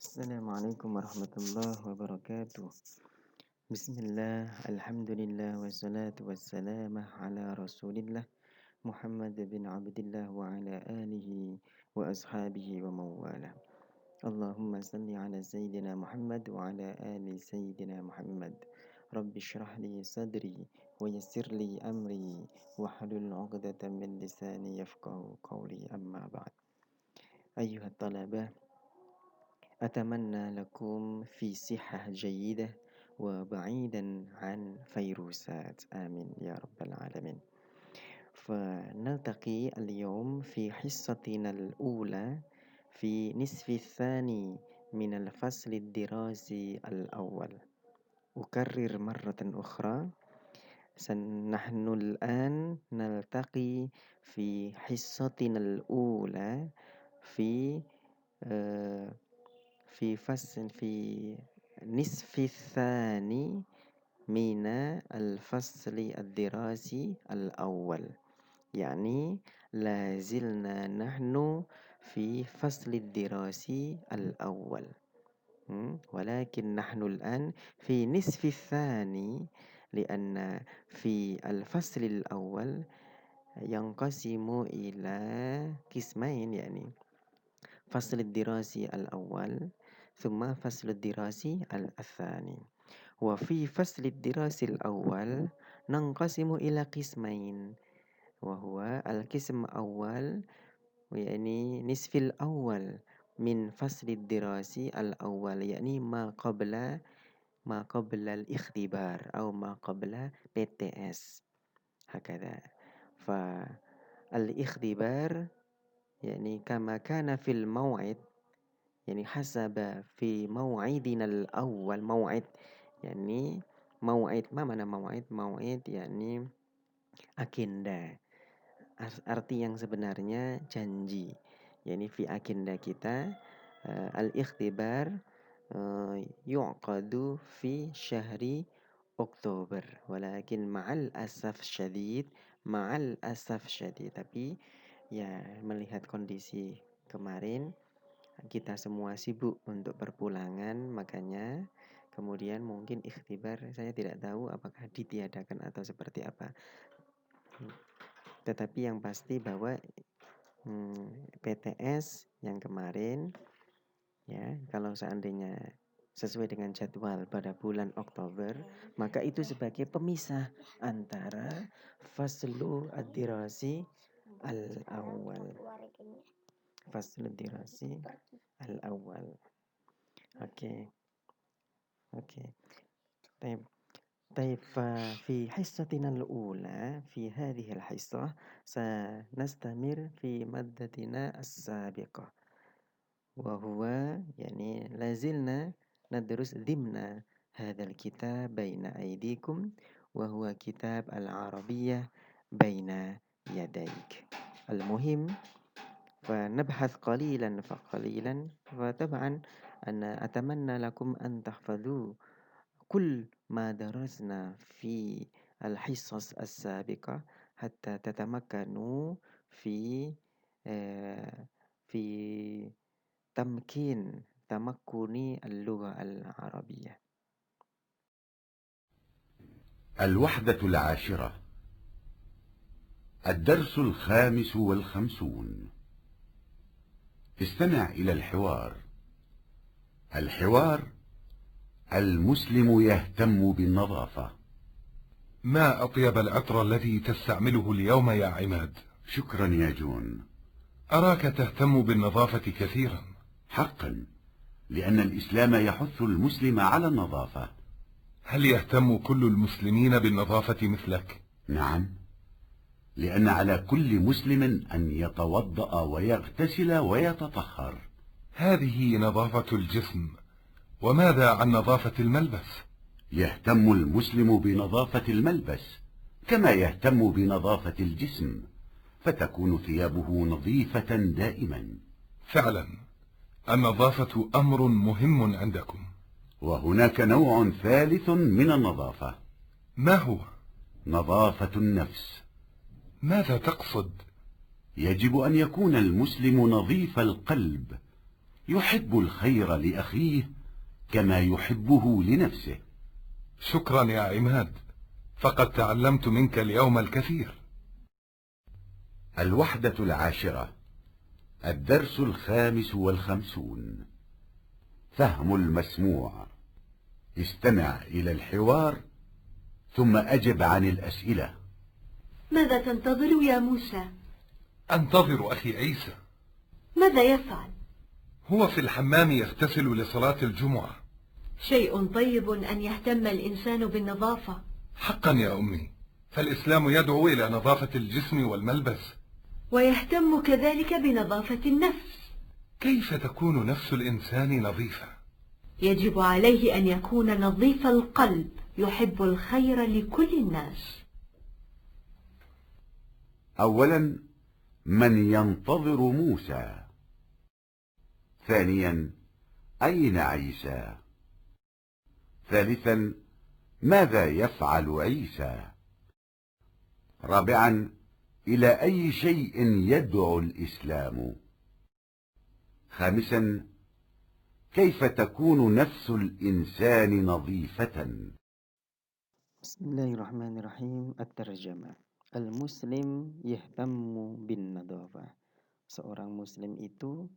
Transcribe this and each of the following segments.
Assalamualaikum warahmatullahi wabarakatuh. Bismillah, alhamdulillah, wassalatu wassalamu ala rasulillah Muhammad bin Abdullah wa ala alihi wa ashabihi wa mawala. Allahumma salli ala Sayyidina Muhammad wa ala ali Sayyidina Muhammad. Rabbi shrah li sadri wa yassir li amri wa halul 'uqdatam min lisani yafqahu qawli, amma ba'd. Ayyuhat talabah, أتمنى لكم في صحة جيدة وبعيدا عن فيروسات، آمين يا رب العالمين. فنلتقي اليوم في حصتنا الأولى في نصف الثاني من الفصل الدراسي الأول. أكرر مرة أخرى، نحن الآن نلتقي في حصتنا الأولى في نصف الثاني من الفصل الدراسي الأول، يعني لازلنا نحن في فصل الدراسي الأول، ولكن نحن الآن في نصف الثاني، لأن في الفصل الأول ينقسم إلى قسمين، يعني فصل الدراسي الأول ثم فصل الدراسي الثاني. وفي فصل الدراسي الأول ننقسم إلى قسمين، وهو القسم الأول يعني نصف الأول من فصل الدراسي الأول، يعني ما قبل الاختبار أو ما قبل PTS هكذا. فالاختبار يعني كما كان في الموعد، يعني حسب في موعدنا الأول. موعد يعني موعد، ما معنى موعد؟ Mau'id yani agenda. Arti yang sebenarnya janji. Yani fi agenda kita al-ikhtibar yu'qadu fi syahri Oktober. Walakin ma'al asaf syadid, tapi ya melihat kondisi kemarin kita semua sibuk untuk perpulangan, makanya kemudian mungkin ikhtibar saya tidak tahu apakah ditiadakan atau seperti apa. Tetapi yang pasti bahwa PTS yang kemarin, ya, kalau seandainya sesuai dengan jadwal pada bulan Oktober, maka itu sebagai pemisah antara faslu ad-dirasi al-awwal. Faslu ad-dirasi al-awwal. Oke. طيب ففي حصتنا الأولى في هذه الحصة سنستمر في مادتنا السابقة، وهو يعني لازلنا ندرس ضمن هذا الكتاب بين أيديكم، وهو كتاب العربية بين يديك. المهم فنبحث قليلا فقليلا، وطبعا أنا أتمنى لكم أن تحفظوا كل ما درسنا في الحصص السابقة حتى تتمكنوا في تمكن اللغة العربية. الوحدة العاشرة، الدرس 55. استمع إلى الحوار. الحوار: المسلم يهتم بالنظافة. ما أطيب العطر الذي تستعمله اليوم يا عماد؟ شكرا يا جون. أراك تهتم بالنظافة كثيرا. حقا، لأن الإسلام يحث المسلم على النظافة. هل يهتم كل المسلمين بالنظافة مثلك؟ نعم، لأن على كل مسلم أن يتوضأ ويغتسل ويتطهر. هذه نظافة الجسم، وماذا عن نظافة الملبس؟ يهتم المسلم بنظافة الملبس كما يهتم بنظافة الجسم، فتكون ثيابه نظيفة دائما. فعلا، النظافة أمر مهم عندكم. وهناك نوع ثالث من النظافة. ما هو؟ نظافة النفس. ماذا تقصد؟ يجب أن يكون المسلم نظيف القلب، يحب الخير لأخيه كما يحبه لنفسه. شكرا يا عماد، فقد تعلمت منك اليوم الكثير. الوحدة العاشرة، الدرس 55. فهم المسموع. استمع إلى الحوار ثم أجب عن الأسئلة. ماذا تنتظر يا موسى؟ أنتظر أخي عيسى. ماذا يفعل؟ هو في الحمام يغتسل لصلاة الجمعة. شيء طيب أن يهتم الإنسان بالنظافة. حقا يا أمي، فالإسلام يدعو إلى نظافة الجسم والملبس، ويهتم كذلك بنظافة النفس. كيف تكون نفس الإنسان نظيفة؟ يجب عليه أن يكون نظيف القلب، يحب الخير لكل الناس. أولا، من ينتظر موسى؟ ثانيا، أين عيسى؟ ثالثا، ماذا يفعل عيسى؟ رابعا، إلى أي شيء يدعو الإسلام؟ خامسا، كيف تكون نفس الإنسان نظيفة؟ بسم الله الرحمن الرحيم. الترجمة. Al-muslim yahtammu bin nadhafah. Seorang muslim itu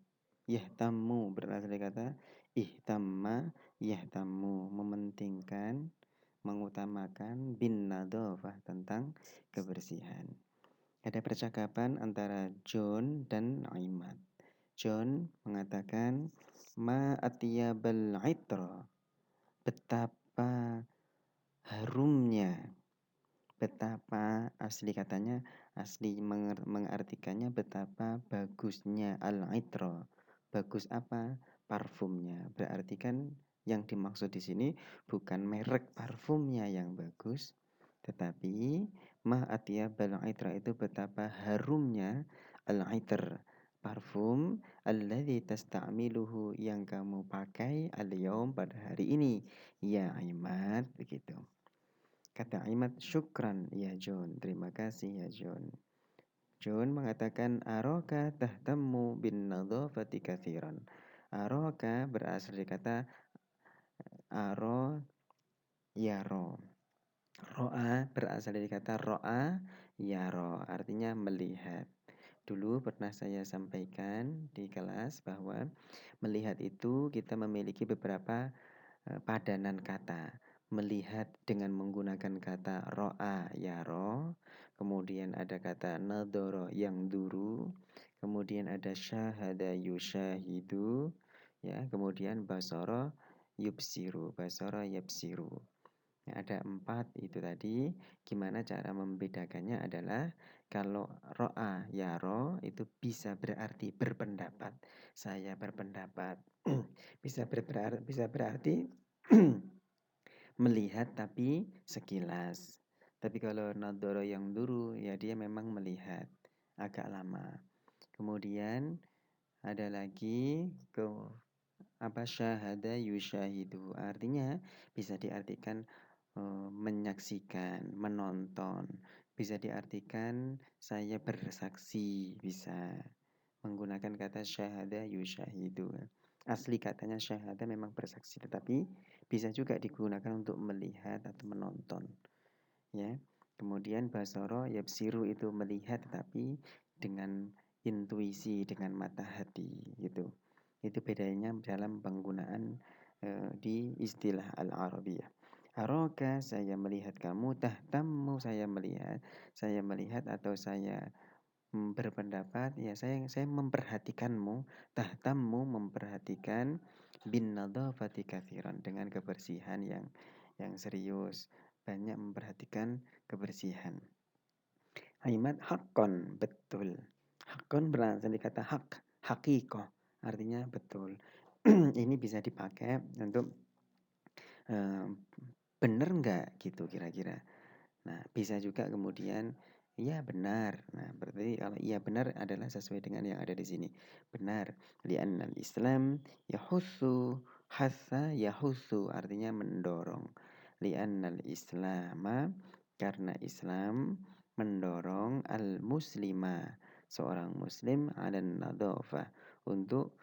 yahtammu berasal dari kata ihtamma, yahtammu mementingkan, mengutamakan, bin nadhafah tentang kebersihan. Ada percakapan antara John dan Imad. John mengatakan ma atyabal itra, betapa harumnya, betapa, asli katanya, asli mengartikannya betapa bagusnya al-itra. Bagus apa? Parfumnya. Berarti kan yang dimaksud di sini bukan merek parfumnya yang bagus, tetapi ma atyabal itra itu betapa harumnya al-itr, parfum alladzi tasta'miluhu yang kamu pakai al-yaum pada hari ini ya Imad, begitu. Kata Imad, syukran ya John, terima kasih ya John. John mengatakan aroka tahtammu bin nadhafati katsiran. Aroka berasal dari kata aro yaro. Ro'a berasal dari kata ro'a yaro, artinya melihat. Dulu pernah saya sampaikan di kelas bahwa melihat itu kita memiliki beberapa padanan kata. Melihat dengan menggunakan kata ro'a yaro, kemudian ada kata nadoro yang duru, kemudian ada syahada yushahidu, ya, kemudian basoro yubsiru, basoro yabsiru. Ya, ada 4 itu tadi. Gimana cara membedakannya adalah kalau ro'a yaro itu bisa berarti berpendapat. Saya berpendapat. bisa berarti melihat tapi sekilas. Tapi kalau nadoro yang dulu ya dia memang melihat agak lama. Kemudian ada lagi syahada yushahidu, artinya bisa diartikan menyaksikan, menonton. Bisa diartikan saya bersaksi, bisa menggunakan kata syahada yushahidu. Asli katanya syahada memang bersaksi, tetapi bisa juga digunakan untuk melihat atau menonton. Ya. Kemudian basoro yabsiru itu melihat tetapi dengan intuisi, dengan mata hati gitu. Itu bedanya dalam penggunaan di istilah al-Arabiyah. Aroka, saya melihat kamu, tahtammu, saya melihat atau saya berpendapat, ya saya memperhatikanmu, tahtammu memperhatikan, bin nadhafati katsiran dengan kebersihan yang serius, banyak memperhatikan kebersihan. Aimat haqqan, betul. Haqqan berasal dari kata hak, hakikoh, artinya betul. Ini bisa dipakai untuk benar enggak gitu kira-kira. Nah, bisa juga kemudian iya benar. Nah, berarti kalau iya benar adalah sesuai dengan yang ada di sini. Benar. Li'annal Islam yahussu, hassa yahussu artinya mendorong. Li'annal Islama, karena Islam mendorong al-muslima, seorang muslim, 'alan nadhafah, untuk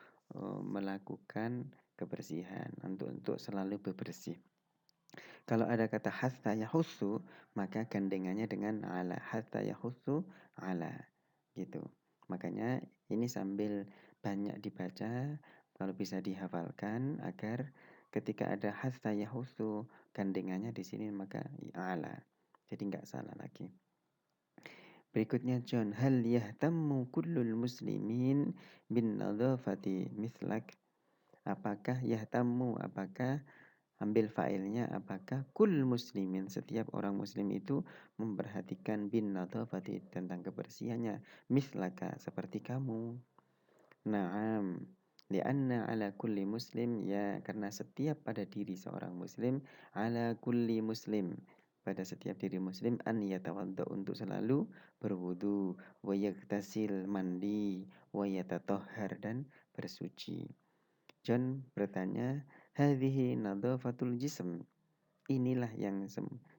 melakukan kebersihan, untuk selalu bebersih. Kalau ada kata hatta yahussu, maka gandengannya dengan ala. Hatta yahussu ala, gitu. Makanya ini sambil banyak dibaca, kalau bisa dihafalkan agar ketika ada hatta yahussu, gandengannya di sini maka ala. Jadi nggak salah lagi. Berikutnya John, hal yahtammu kullul muslimin bin nadhafati mislak? Apakah yahtammu, apakah ambil failnya, apakah kul muslimin, setiap orang muslim itu memperhatikan bin nadhafati, tentang kebersihannya, mislaka, seperti kamu. Naam, lianna ala kulli muslim, ya karena setiap pada diri seorang muslim, ala kulli muslim, pada setiap diri muslim, an yatawadda, untuk selalu berwudu, wa yaktasil, mandi, wa yatatahhar, dan bersuci. John bertanya, hadhihi nadhafatul jism, inilah yang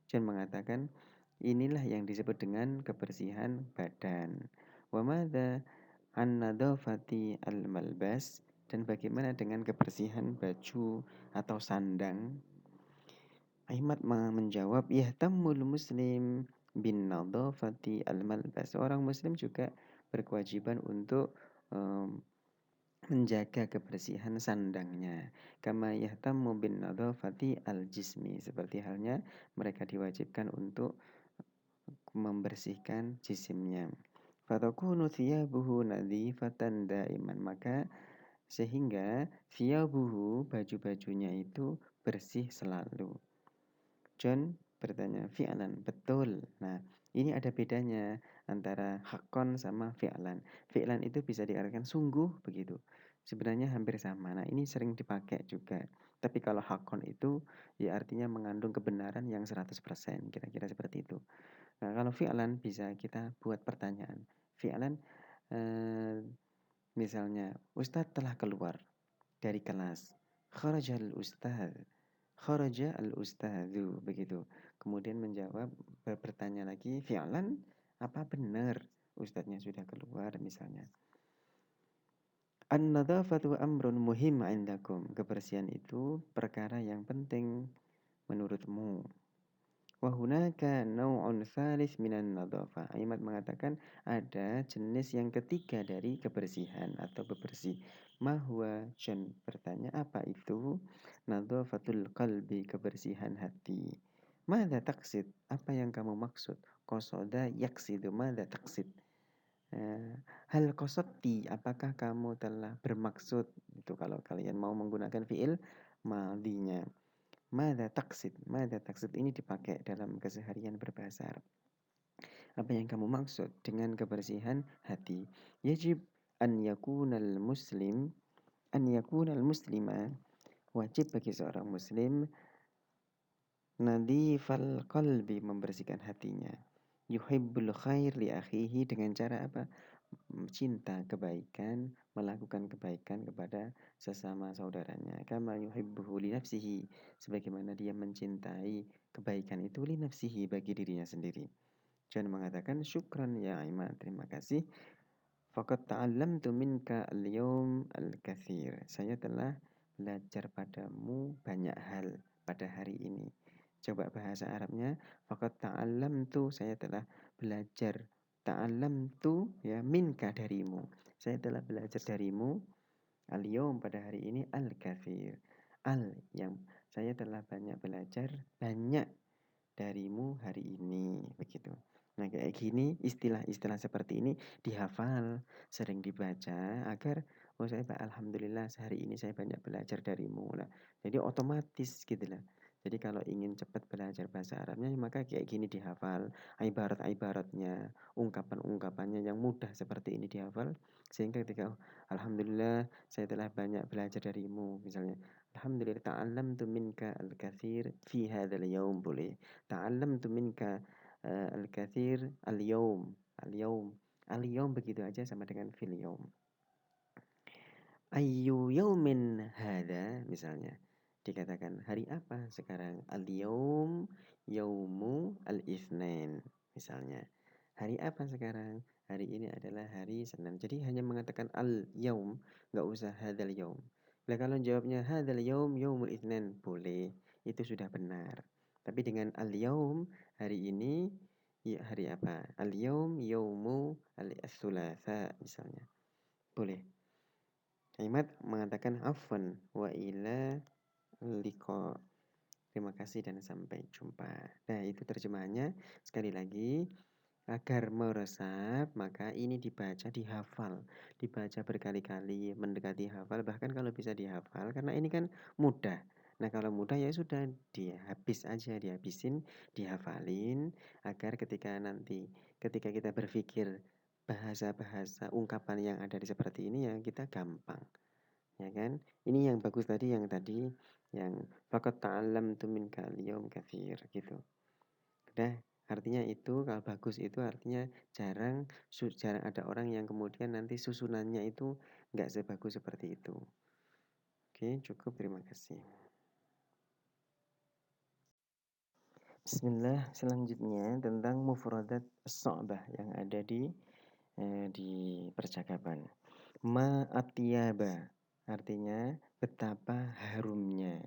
John mengatakan inilah yang disebut dengan kebersihan badan. Wa madza an nadhafati al malbas, dan bagaimana dengan kebersihan baju atau sandang? Ahmad menjawab, yahtammul muslim bin nadhafati al malbas, orang muslim juga berkewajiban untuk menjaga kebersihan sandangnya, kama yahtammu bin nadhafati al jismi, seperti halnya mereka diwajibkan untuk membersihkan jisimnya. Fatakunu thiyabuhu nadhifatan daiman, maka sehingga thiyabuhu, baju-bajunya itu bersih selalu. John bertanya, fi'lan, betul. Nah, ini ada bedanya antara hakon sama fi'lan. Fi'lan itu bisa diartikan sungguh, begitu. Sebenarnya hampir sama. Nah, ini sering dipakai juga. Tapi kalau hakon itu ya artinya mengandung kebenaran yang 100%, kira-kira seperti itu. Nah, kalau fi'lan bisa kita buat pertanyaan. Fi'lan misalnya, Ustadz telah keluar dari kelas. Kharajal ustadz. Kharaja al-ustadzu, begitu. Kemudian menjawab, bertanya lagi, fi'lan, apa benar ustadznya sudah keluar misalnya. An-nadhafatu amrun muhim indakum, kebersihan itu perkara yang penting menurutmu. Wa hunaka naw'un tsalits minan nadhafah. Ahmad mengatakan ada jenis yang ketiga dari kebersihan atau bebersih. Ma huwa? John bertanya, apa itu? Nadhafatul qalbi, kebersihan hati. Madza taqsid? Apa yang kamu maksud? Qasada yaqsidu, madza taqsid? Hal qasatti, apakah kamu telah bermaksud? Itu kalau kalian mau menggunakan fiil madhinya. Madza taqsid ini dipakai dalam keseharian berbahasa Arab. Apa yang kamu maksud dengan kebersihan hati? Yajib an yakunal muslima, wajib bagi seorang muslim nadhifal qalbi, membersihkan hatinya. Yuhibbul khair li akhihi, dengan cara apa? Cinta kebaikan, melakukan kebaikan kepada sesama saudaranya. Kama yuhibbuhu li nafsihi, sebagaimana dia mencintai kebaikan itu li nafsihi, bagi dirinya sendiri. John mengatakan, syukran ya Aiman, terima kasih. Faqad ta'allamtu minka al-yawm al-kathir, saya telah belajar padamu banyak hal pada hari ini. Coba bahasa Arabnya, faqad ta'allamtu, saya telah belajar. Ta'allamtu, ya, minka, darimu. Saya telah belajar darimu. Al-yawm, pada hari ini, al-kathir, al, yang saya telah banyak belajar, banyak darimu hari ini, begitu. Nah, kayak gini, istilah-istilah seperti ini dihafal, sering dibaca agar saya alhamdulillah sehari ini saya banyak belajar darimu. Nah, jadi otomatis gitu lah. Jadi kalau ingin cepat belajar bahasa Arabnya, maka kayak gini dihafal, ibarat-ibaratnya, ungkapan-ungkapannya yang mudah seperti ini dihafal, sehingga ketika alhamdulillah saya telah banyak belajar darimu, misalnya alhamdulillah ta'allamtu minka al-katsir fi hadzal yaum, boleh ta'allamtu minka al-katsir al-yaum, al-yaum begitu aja sama dengan fil yaum. Ayyu yaumin hadza, misalnya dikatakan hari apa sekarang, al-yaum yaumu al-itsnain, misalnya hari apa sekarang, hari ini adalah hari Senin. Jadi hanya mengatakan al-yaum, nggak usah hadzal yaum. Nah, kalau jawabnya hadzal yaum yaumul itsnin boleh, itu sudah benar. Tapi dengan al-yaum hari ini ya hari apa? Al-yaum yaumu al-tsulatsa misalnya. Boleh. Kalimat mengatakan afwan wa ila liqa. Terima kasih dan sampai jumpa. Nah, itu terjemahannya. Sekali lagi, agar meresap, maka ini dibaca, dihafal. Dibaca berkali-kali, mendekati hafal. Bahkan kalau bisa dihafal, karena ini kan mudah. Nah, kalau mudah ya sudah dihabisin, dihafalin. Agar ketika kita berpikir bahasa-bahasa ungkapan yang ada di seperti ini ya kita gampang. Ya kan? Ini yang bagus tadi yang faqad ta'allamtu minka al-yaum katsir gitu. Udah, artinya itu kalau bagus itu artinya jarang ada orang yang kemudian nanti susunannya itu enggak sebagus seperti itu. Oke, cukup, terima kasih. Bismillah, selanjutnya tentang mufradat as-sa'bah yang ada di percakapan. Ma'atyaba artinya betapa harumnya.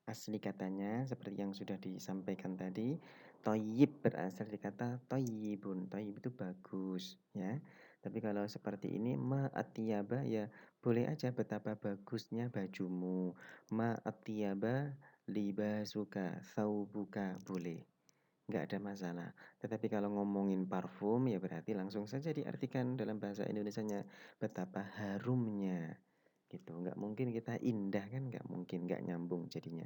Asli katanya seperti yang sudah disampaikan tadi, thayyib berasal dari kata thayyibun. Thayyib itu bagus, ya. Tapi kalau seperti ini ma'atyaba ya boleh aja betapa bagusnya bajumu. Ma'atyaba libasuka, thawbuka boleh. Enggak ada masalah. Tetapi kalau ngomongin parfum ya berarti langsung saja diartikan dalam bahasa Indonesianya betapa harumnya gitu. Enggak mungkin kita indah kan, enggak mungkin, enggak nyambung jadinya.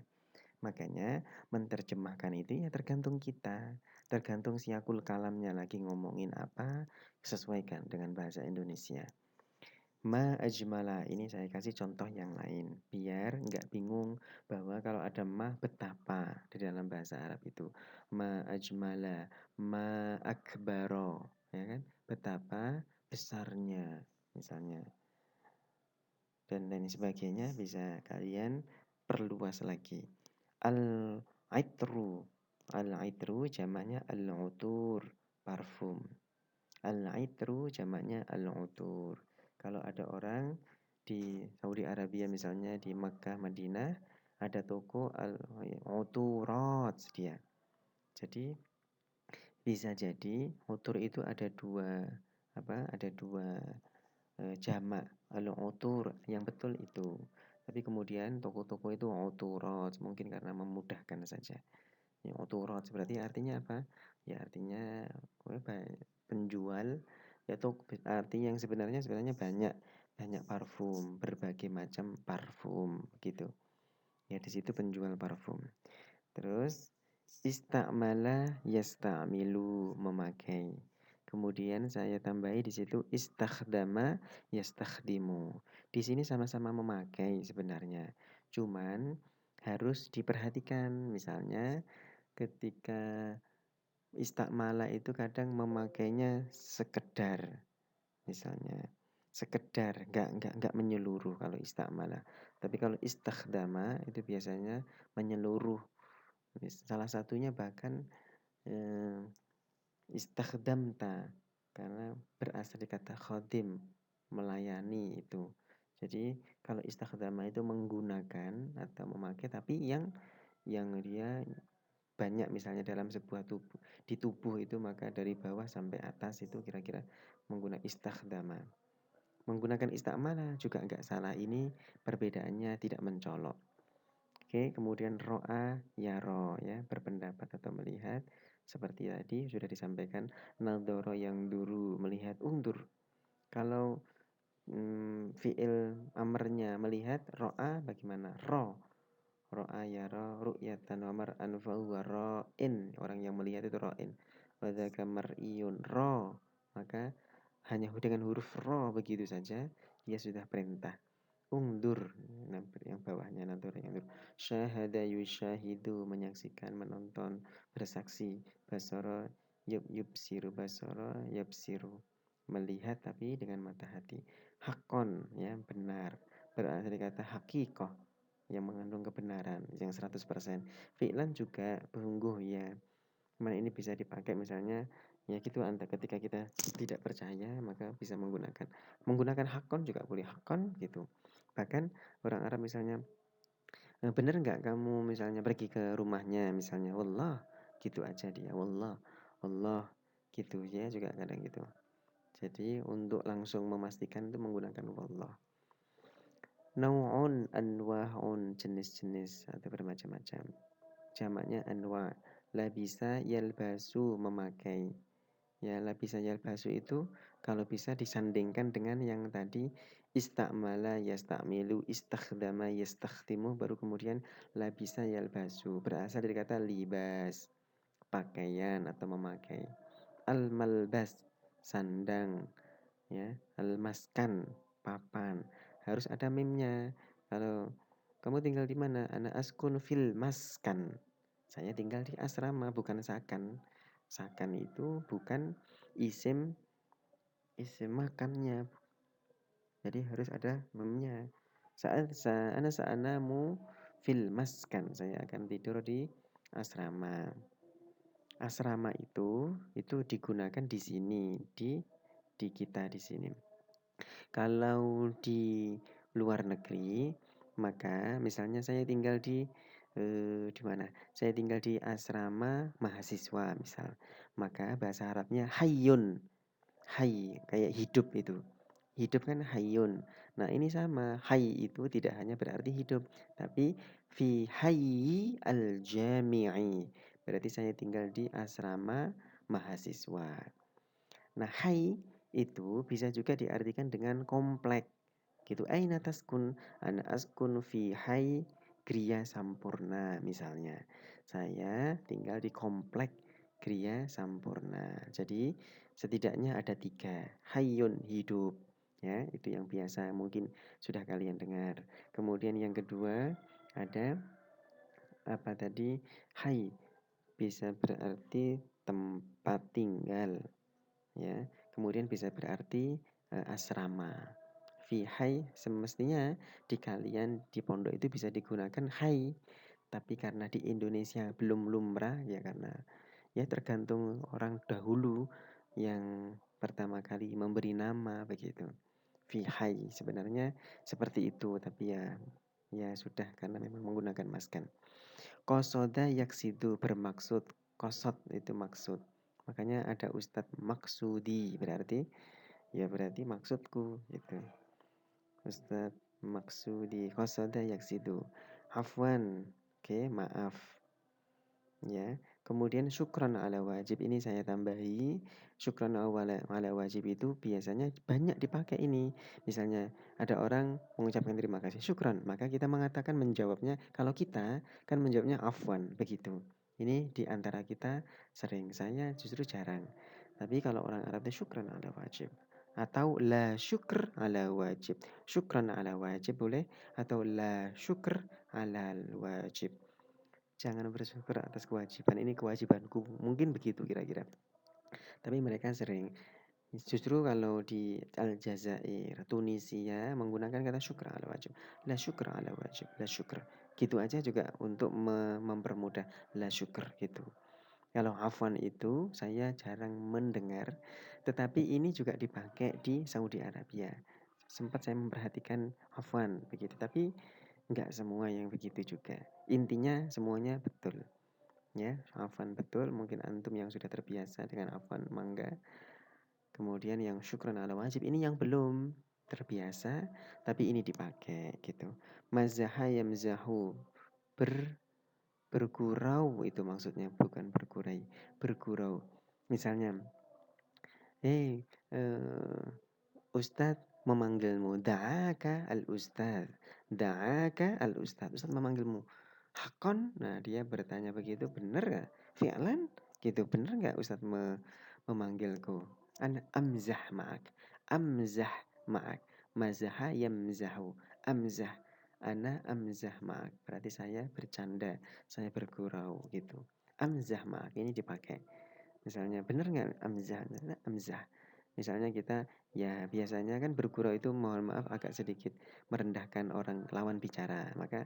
Makanya menerjemahkan itu ya tergantung kita, tergantung siakul kalamnya lagi ngomongin apa, sesuaikan dengan bahasa Indonesia. Ma ajmala ini saya kasih contoh yang lain biar nggak bingung bahwa kalau ada ma betapa di dalam bahasa Arab itu ma ajmala, ma akbaro, ya kan? Betapa besarnya misalnya. Dan lain sebagainya bisa kalian perluas lagi. Al-aitru. Al-aitru jamaknya al-utur, parfum. Al-aitru jamaknya al-utur. Kalau ada orang di Saudi Arabia misalnya di Makkah, Madinah ada toko al-uturat dia. Jadi bisa jadi utur itu ada dua jamak al-utur yang betul itu. Tapi kemudian toko-toko itu uturat mungkin karena memudahkan saja. Ya, uturat berarti artinya apa? Ya artinya penjual ya arti yang sebenarnya banyak parfum, berbagai macam parfum gitu. Ya di situ penjual parfum. Terus istamala yastamilu memakai. Kemudian saya tambahi di situ istakhdama yastakhdimu. Di sini sama-sama memakai sebenarnya. Cuman harus diperhatikan misalnya ketika istakmala itu kadang memakainya sekedar misalnya sekedar nggak menyeluruh kalau istakmala, tapi kalau istakhdama itu biasanya menyeluruh. Salah satunya bahkan istakhdamta karena berasal dari kata khodim melayani itu. Jadi kalau istakhdama itu menggunakan atau memakai tapi yang dia banyak misalnya dalam sebuah tubuh di tubuh itu maka dari bawah sampai atas itu kira-kira menggunakan istakhdama. Menggunakan istakmala juga enggak salah, ini perbedaannya tidak mencolok. Oke, kemudian ro'a yaro ya berpendapat atau melihat seperti tadi sudah disampaikan nadoro yang dulu melihat undur. Kalau fiil amarnya melihat ro'a bagaimana? Ro'a yara ru'yatan wa mar'an fa huwa ra'in. Orang yang melihat itu ra'in. Wa dzaka mar'iyun maka hanya dengan huruf ra begitu saja dia sudah perintah. Undur yang bawahnya nadur yang undur. Syahada yushahidu menyaksikan, menonton, bersaksi. Basara yubsiru basara yubsiru melihat tapi dengan mata hati. Hakon ya benar berarti dari kata hakikoh yang mengandung kebenaran yang 100%. Fi'lan juga sungguh ya. Mana ini bisa dipakai misalnya Ya gitu, ketika kita tidak percaya maka bisa menggunakan hakon juga boleh, hakon gitu. Bahkan orang Arab misalnya, bener nggak kamu misalnya pergi ke rumahnya misalnya, wallah, gitu aja dia, wallah, Allah, gitu ya juga kadang gitu. Jadi untuk langsung memastikan itu menggunakan wallah. Nau'un, anwa'un, jenis-jenis atau bermacam-macam. Jamaknya anwa'. Labisa yalbasu, memakai. Ya, labisa yalbasu itu kalau bisa disandingkan dengan yang tadi istakmala yastakmilu, istakhdama yastakhdimu, baru kemudian labisa yalbasu. Berasal dari kata libas, pakaian atau memakai. Al-malbas, sandang, ya. Al-maskan, papan. Harus ada mimnya. Kalau kamu tinggal di mana? Ana askun fil maskan. Saya tinggal di asrama, bukan sakan. Sakan itu bukan isim makannya. Jadi harus ada memnya. Ana sa'anamu fil maskan. Saya akan tidur di asrama. Asrama itu digunakan di sini, di kita di sini. Kalau di luar negeri, maka misalnya saya tinggal di mana? Saya tinggal di asrama mahasiswa misal. Maka bahasa Arabnya hayyun. Hayy, kayak hidup itu. Hidup kan hayyun. Nah, ini sama. Hayy itu tidak hanya berarti hidup, tapi fi hayyi al-jami'i. Berarti saya tinggal di asrama mahasiswa. Nah, hayy itu bisa juga diartikan dengan komplek. Gitu. Aina taskun? Ana askun fi hayy Griya Sampurna misalnya. Saya tinggal di komplek Griya Sampurna. Jadi setidaknya ada 3. Hayyun, hidup. Ya, itu yang biasa mungkin sudah kalian dengar. Kemudian yang kedua ada apa tadi? Hayy bisa berarti tempat tinggal. Ya, kemudian bisa berarti asrama. Fi hayy, semestinya di kalian di pondok itu bisa digunakan hayy, tapi karena di Indonesia belum lumrah ya, karena ya tergantung orang dahulu yang pertama kali memberi nama begitu. Fi hayy sebenarnya seperti itu, tapi ya sudah karena memang menggunakan maskan. Qasoda yaksidu, bermaksud. Qasad itu maksud. Makanya ada Ustadz Maksudi, berarti maksudku gitu. Ustadz Maksudi, qasada yaksidu. Afwan, oke, maaf. Ya. Kemudian syukran ala wajib, ini saya tambahi. Syukran ala wajib itu biasanya banyak dipakai ini. Misalnya ada orang mengucapkan terima kasih, syukran, maka kita mengatakan menjawabnya, kalau kita kan menjawabnya afwan, begitu. Ini diantara kita sering, saya justru jarang. Tapi kalau orang Arab itu syukran ala wajib. Atau la syukr ala wajib. Syukran ala wajib boleh, atau la syukr ala wajib. Jangan bersyukur atas kewajiban, ini kewajibanku. Mungkin begitu kira-kira. Tapi mereka sering. Justru kalau di Aljazair, Tunisia menggunakan kata syukur ala wajib. La syukur ala wajib, la syukur. Gitu aja juga untuk mempermudah, la syukur gitu. Kalau afwan itu saya jarang mendengar, tetapi ini juga dipakai di Saudi Arabia. Sempat saya memperhatikan afwan begitu, tapi enggak semua yang begitu juga. Intinya semuanya betul. Ya, afwan betul, mungkin antum yang sudah terbiasa dengan afwan mangga. Kemudian yang syukran ala wajib ini yang belum terbiasa, tapi ini dipakai gitu. Mazaha yamzahu, bergurau itu maksudnya, bukan bergurai, bergurau. Misalnya, Ustadz memanggilmu, da'aka al-ustadz, da'aka al-ustadz, Ustadz memanggilmu. Hakon, nah dia bertanya begitu, benar gak? Fi'lan, gitu, benar gak Ustadz memanggilku? Ana amzah ma'ak, amzah ma'ak, mazaha yamzahu, amzah, ana amzah ma'ak, berarti saya bercanda, saya bergurau gitu. Amzah ma'ak ini dipakai. Misalnya, benar nggak amzah? Amzah. Misalnya kita ya biasanya kan bergurau itu mohon maaf agak sedikit merendahkan orang lawan bicara, maka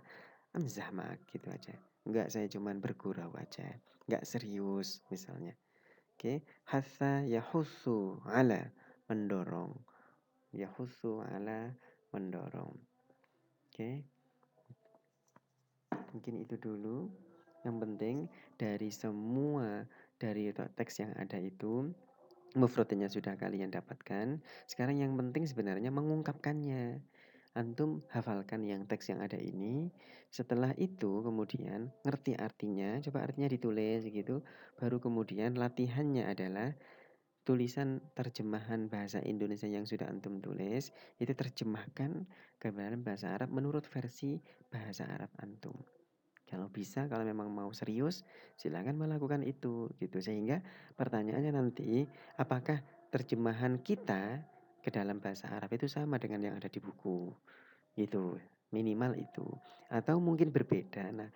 amzah ma'ak gitu aja. Enggak, saya cuman bergurau aja, enggak serius misalnya. Oke, hassa yahussu ala, mendorong. Yahussu ala, mendorong. Oke. Mungkin itu dulu. Yang penting dari semua dari teks yang ada itu mufradnya sudah kalian dapatkan. Sekarang yang penting sebenarnya mengungkapkannya. Antum hafalkan yang teks yang ada ini. Setelah itu kemudian ngerti artinya, coba artinya ditulis gitu. Baru kemudian latihannya adalah tulisan terjemahan bahasa Indonesia yang sudah antum tulis, itu terjemahkan ke dalam bahasa Arab menurut versi bahasa Arab antum. Kalau bisa, kalau memang mau serius, silakan melakukan itu gitu. Sehingga pertanyaannya nanti, apakah terjemahan kita ke dalam bahasa Arab itu sama dengan yang ada di buku? Itu minimal itu. Atau mungkin berbeda. Nah,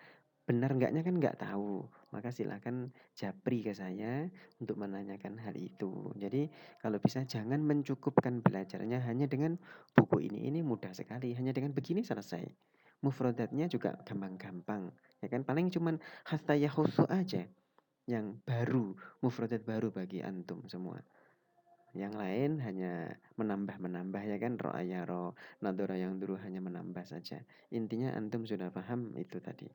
benar enggaknya kan enggak tahu. Maka silakan japri ke saya untuk menanyakan hal itu. Jadi kalau bisa jangan mencukupkan belajarnya hanya dengan buku ini. Ini mudah sekali. Hanya dengan begini selesai. Mufradatnya juga gampang-gampang. Ya kan paling cuman hatta yahusu aja yang baru, mufradat baru bagi antum semua. Yang lain hanya menambah-menambah ya kan ro'a ya ro, nadhara yang dulu hanya menambah saja. Intinya antum sudah paham itu tadi.